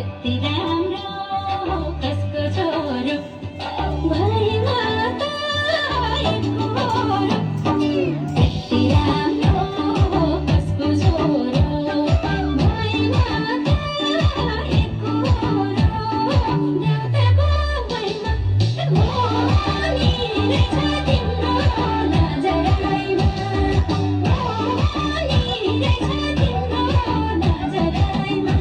यति राम्रो कसको छोरो भैमा त एकहोरो यति राम्रो कसको छोरो भैमा त एकहोरो देउताको भैमा मोहनी रहेछ तिम्रो नजरैमा मोहनी रहेछ तिम्रो नजरैमा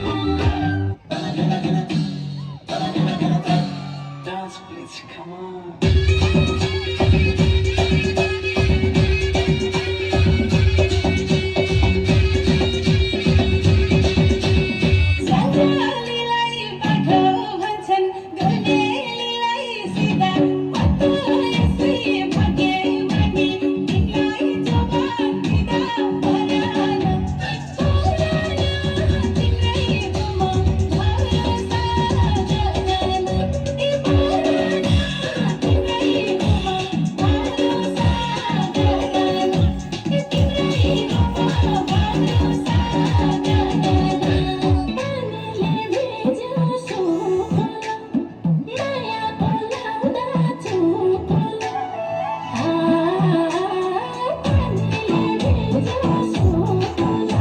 Dance, please, come on. जान्नेलाई बाठो भन्छन् गर्नेलाई सिधा कस्तो यसै भाग्य मानी तिमीलाई जवान दिँदा परान तिम्रै गुमा भरोसा गर्दैन ए परान तिम्रै गुमा भरोसा गर्दैन ए तिम्रै गुमा भरोसा गर्दैन पानीले भिज्यो सुखोला मायाको लाउँदा चुकोला पानीले भिज्यो सुखोला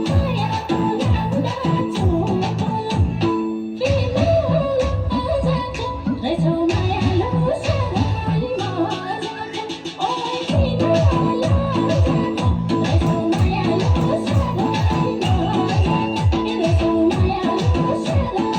मायाको लाउँदा चुकोला किन आजको रहेछौ मायालु साह्रै मजाको ओइ किन आजको रहेछौ मायालु साह्रै मजाको रहेछौ मायालु साह्रै